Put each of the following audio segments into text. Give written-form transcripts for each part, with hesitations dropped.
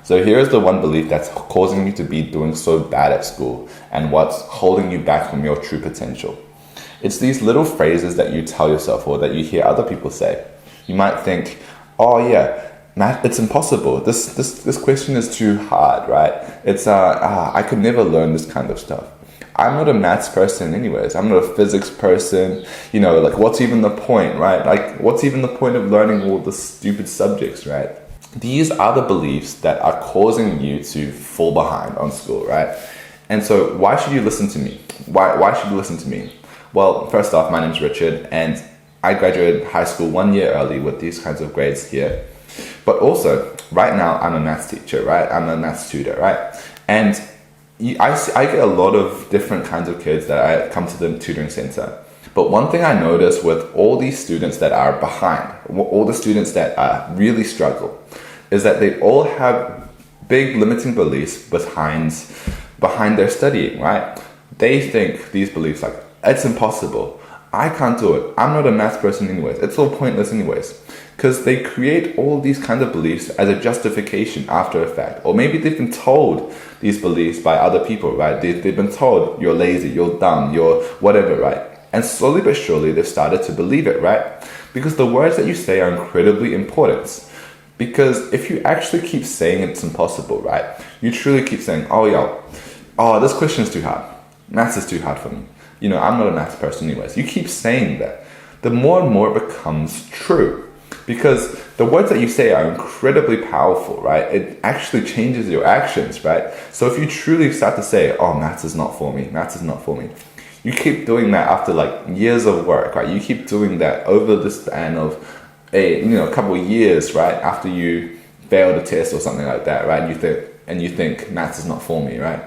So here is the one belief that's causing you to be doing so bad at school and what's holding you back from your true potential. It's these little phrases that you tell yourself or that you hear other people say. You might think, oh yeah, math, it's impossible. This question is too hard, right? It's I could never learn this kind of stuff. I'm not a maths person anyways. I'm not a physics person. Like what's even the point, right? Like what's even the point of learning all the stupid subjects, right? These are the beliefs that are causing you to fall behind on school, right? And so why should you listen to me? Why should you listen to me? Well, first off, my name's Richard and I graduated high school 1 year early with these kinds of grades here. But also, right now, I'm a maths teacher, right? I'm a maths tutor, right? And I get a lot of different kinds of kids that I come to the tutoring center. But one thing I notice with all these students that are behind, all the students that really struggle, is that they all have big limiting beliefs behind their studying, right? They think these beliefs like, it's impossible. I can't do it. I'm not a maths person anyways. It's all pointless anyways. Because they create all these kind of beliefs as a justification after a fact. Or maybe they've been told these beliefs by other people, right? They've been told you're lazy, you're dumb, you're whatever, right? And slowly but surely they've started to believe it, right? Because the words that you say are incredibly important. Because if you actually keep saying it's impossible, right? You truly keep saying, this question is too hard. Maths is too hard for me. I'm not a maths person anyways. You keep saying that. The more and more it becomes true. Because the words that you say are incredibly powerful, right? It actually changes your actions, right? So if you truly start to say, maths is not for me, maths is not for me. You keep doing that after like years of work, right? You keep doing that over the span of a couple of years, right? After you failed a test or something like that, right? And you think maths is not for me, right?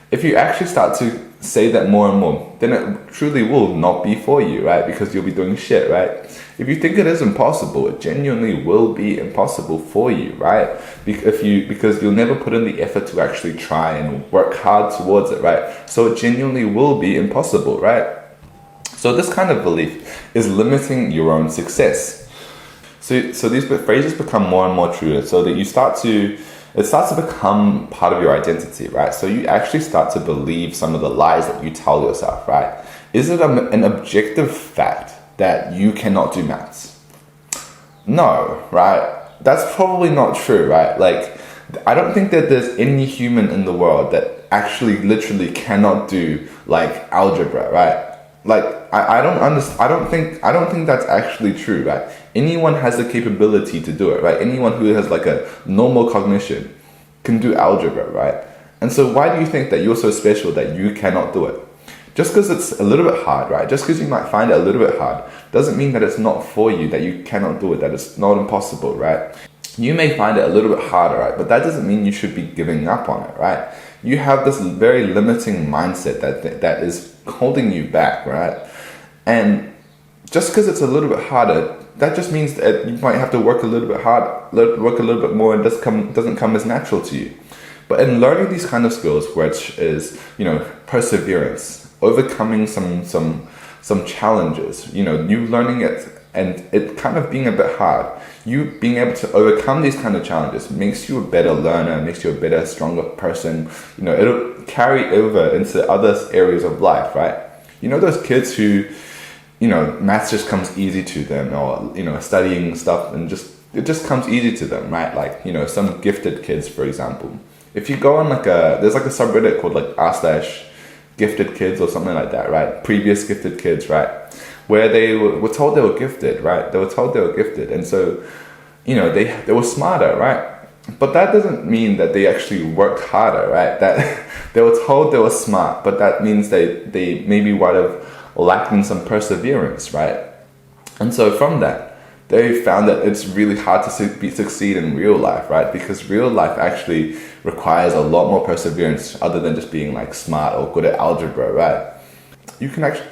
If you actually start to say that more and more, then it truly will not be for you, right? Because you'll be doing shit, right? If you think it is impossible, it genuinely will be impossible for you, right? Because you'll never put in the effort to actually try and work hard towards it, right? So it genuinely will be impossible, right? So this kind of belief is limiting your own success. So these phrases become more and more true, so that it starts to become part of your identity, right? So you actually start to believe some of the lies that you tell yourself, right? Is it an objective fact that you cannot do maths? No, right? That's probably not true, right? Like, I don't think that there's any human in the world that actually literally cannot do like algebra, right? Like, I don't think that's actually true, right? Anyone has the capability to do it, right? Anyone who has like a normal cognition can do algebra, right? And so why do you think that you're so special that you cannot do it? Just because it's a little bit hard, right? Just because you might find it a little bit hard doesn't mean that it's not for you, that you cannot do it, that it's not impossible, right? You may find it a little bit harder, right? But that doesn't mean you should be giving up on it, right? You have this very limiting mindset that is holding you back, right? And just because it's a little bit harder, that just means that you might have to work a little bit hard, work a little bit more, and doesn't come as natural to you. But in learning these kind of skills, which is, perseverance, overcoming some challenges, you learning it and it kind of being a bit hard, you being able to overcome these kind of challenges makes you a better learner, makes you a better, stronger person. It'll carry over into other areas of life, right? Those kids who, maths just comes easy to them, or, studying stuff and it just comes easy to them, right? Like, some gifted kids, for example. If you go on there's like a subreddit called like r/gifted kids or something like that, right? Previous gifted kids, right? Where they were told they were gifted, right? They were told they were gifted. And so, they were smarter, right? But that doesn't mean that they actually worked harder, right? That they were told they were smart, but that means they maybe would have lacked in some perseverance, right? And so from that, they found that it's really hard to succeed in real life, right? Because real life actually requires a lot more perseverance other than just being like smart or good at algebra, right?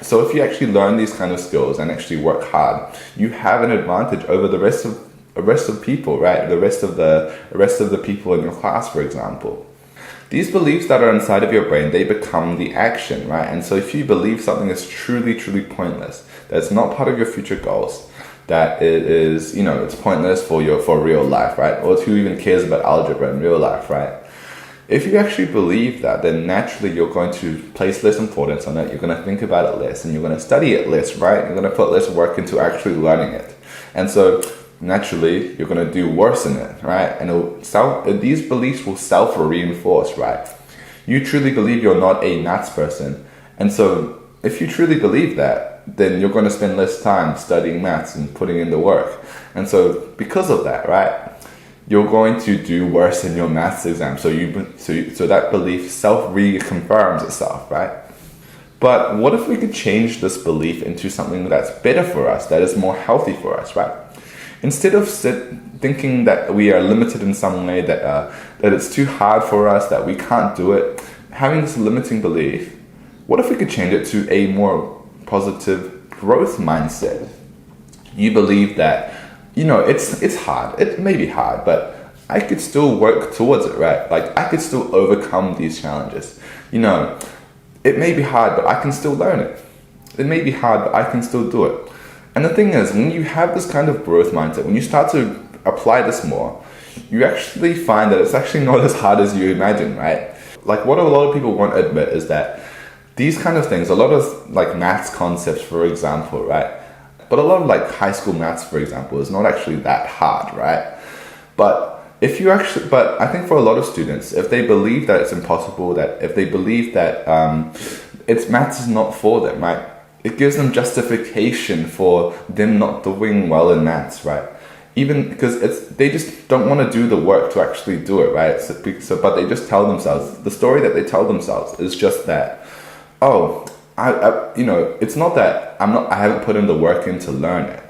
So if you actually learn these kind of skills and actually work hard, you have an advantage over the rest of people, right? The rest of the people in your class, for example. These beliefs that are inside of your brain, they become the action, right? And so if you believe something is truly, truly pointless, that's not part of your future goals, that it is, it's pointless for real life, right? Or who even cares about algebra in real life, right? If you actually believe that, then naturally you're going to place less importance on it. You're going to think about it less, and you're going to study it less, right? You're going to put less work into actually learning it. And so naturally you're going to do worse in it, right? And these beliefs will self-reinforce, right? You truly believe you're not a maths person. And so if you truly believe that, then you're going to spend less time studying maths and putting in the work. And so because of that, right, you're going to do worse in your maths exam. So that belief self-reconfirms itself, right? But what if we could change this belief into something that's better for us, that is more healthy for us, right? Instead of thinking that we are limited in some way, that it's too hard for us, that we can't do it, having this limiting belief, what if we could change it to a more positive growth mindset? You believe that, it's hard. It may be hard, but I could still work towards it, right? Like, I could still overcome these challenges. It may be hard, but I can still learn it. It may be hard, but I can still do it. And the thing is, when you have this kind of growth mindset, when you start to apply this more, you actually find that it's actually not as hard as you imagine, right? Like, what a lot of people won't admit is that these kind of things, a lot of like maths concepts, for example, right? But a lot of like high school maths, for example, is not actually that hard, right? But I think for a lot of students, if they believe that it's impossible, that if they believe that maths is not for them, right? It gives them justification for them not doing well in maths, right? Even because they just don't want to do the work to actually do it, right? But they just tell themselves, the story that they tell themselves is just that, it's not that I haven't put in the work in to learn it.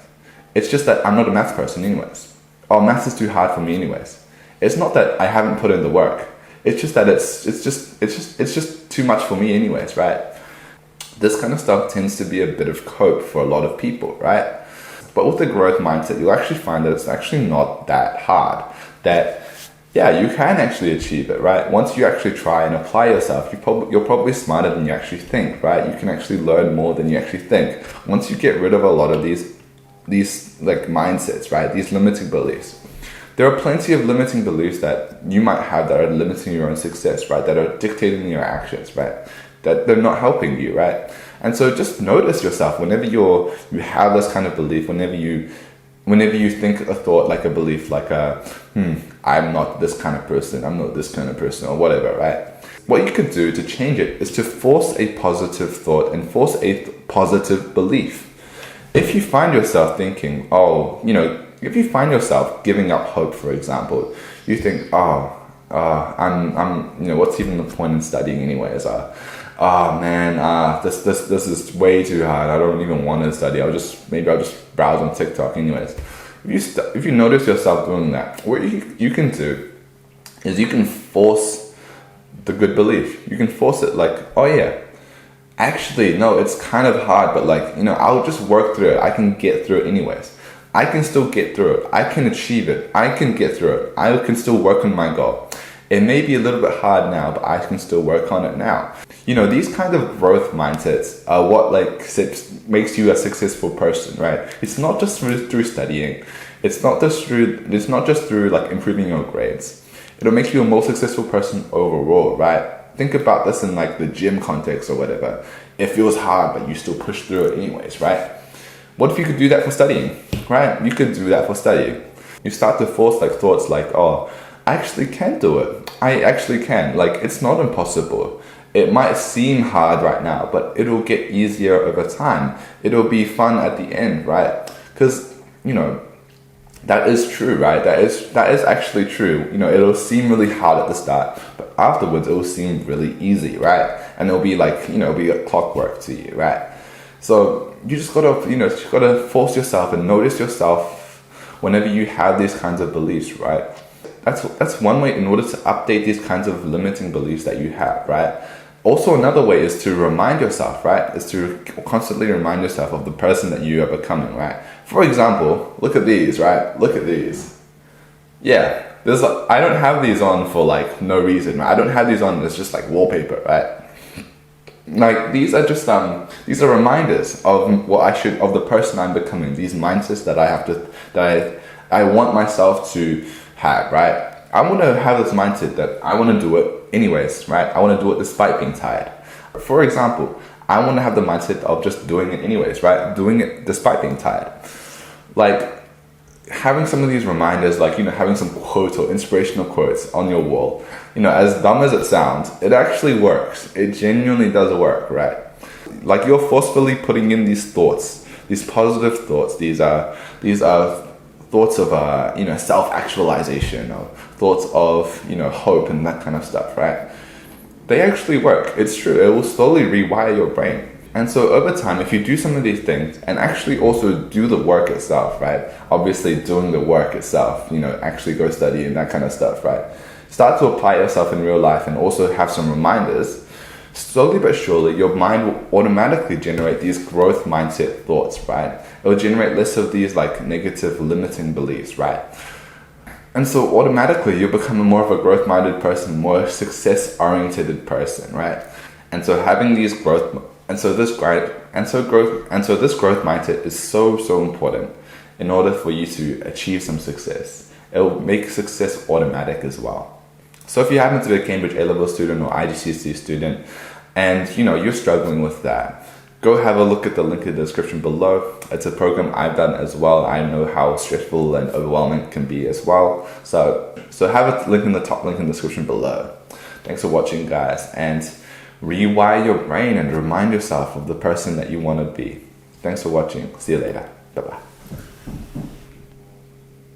It's just that I'm not a maths person anyways. Or maths is too hard for me anyways. It's not that I haven't put in the work. It's just that it's just too much for me anyways, right? This kind of stuff tends to be a bit of cope for a lot of people, right? But with the growth mindset, you'll actually find that it's actually not that hard. That, yeah, you can actually achieve it, right? Once you actually try and apply yourself, you're probably smarter than you actually think, right? You can actually learn more than you actually think. Once you get rid of a lot of these like mindsets, right? These limiting beliefs. There are plenty of limiting beliefs that you might have that are limiting your own success, right? That are dictating your actions, right? That they're not helping you, right? And so just notice yourself whenever you have this kind of belief, whenever you think a thought like a belief, like I'm not this kind of person, I'm not this kind of person, or whatever, right? What you could do to change it is to force a positive thought and force a positive belief. If you find yourself thinking, if you find yourself giving up hope, for example, you think, what's even the point in studying anyways? This is way too hard. I don't even want to study. I'll just browse on TikTok anyways. If you notice yourself doing that, what you can do is you can force the good belief. You can force it like, actually, no, it's kind of hard, but I'll just work through it. I can get through it anyways. I can still get through it. I can achieve it. I can get through it. I can still work on my goal. It may be a little bit hard now, but I can still work on it now. These kind of growth mindsets are what makes you a successful person, right? It's not just through studying. It's not just through improving your grades. It'll make you a more successful person overall, right? Think about this in the gym context or whatever. It feels hard, but you still push through it anyways, right? What if you could do that for studying, right? You could do that for studying. You start to force thoughts like, I actually can do it. I actually can. It's not impossible. It might seem hard right now, but it'll get easier over time. It'll be fun at the end, right? Because, that is true, right? That is actually true. It'll seem really hard at the start, but afterwards it will seem really easy, right? And it'll be it'll be a clockwork to you, right? So you just gotta force yourself and notice yourself whenever you have these kinds of beliefs, right? That's one way in order to update these kinds of limiting beliefs that you have, right? Also, another way is to remind yourself, right? Is to constantly remind yourself of the person that you are becoming, right? For example, look at these, right? Look at these. Yeah, I don't have these on for no reason, right? I don't have these on, it's just wallpaper, right? Like these are just these are reminders of of the person I'm becoming. These mindsets that I have to I want myself to have, right? I want to have this mindset that I want to do it anyways, right? I want to do it despite being tired. For example, I want to have the mindset of just doing it anyways, right? Doing it despite being tired. Like having some of these reminders, like, having some quotes or inspirational quotes on your wall, as dumb as it sounds, it actually works. It genuinely does work, right? Like you're forcefully putting in these thoughts, these positive thoughts, these are thoughts of self-actualization, or thoughts of hope and that kind of stuff, right? They actually work. It's true. It will slowly rewire your brain. And so over time, if you do some of these things and actually also do the work itself, right? Obviously doing the work itself, actually go study and that kind of stuff, right? Start to apply yourself in real life and also have some reminders. Slowly but surely, your mind will automatically generate these growth mindset thoughts, right? It will generate less of these like negative limiting beliefs, right? And so automatically you'll become more of a growth-minded person, more success-oriented person, right? And so having these this growth mindset is so important in order for you to achieve some success. It will make success automatic as well. So if you happen to be a Cambridge A-level student or IGCSE student and you're struggling with that, go have a look at the link in the description below. It's a program I've done as well. I know how stressful and overwhelming it can be as well. So have a link in the top link in the description below. Thanks for watching, guys, and rewire your brain and remind yourself of the person that you want to be. Thanks for watching. See you later. Bye-bye.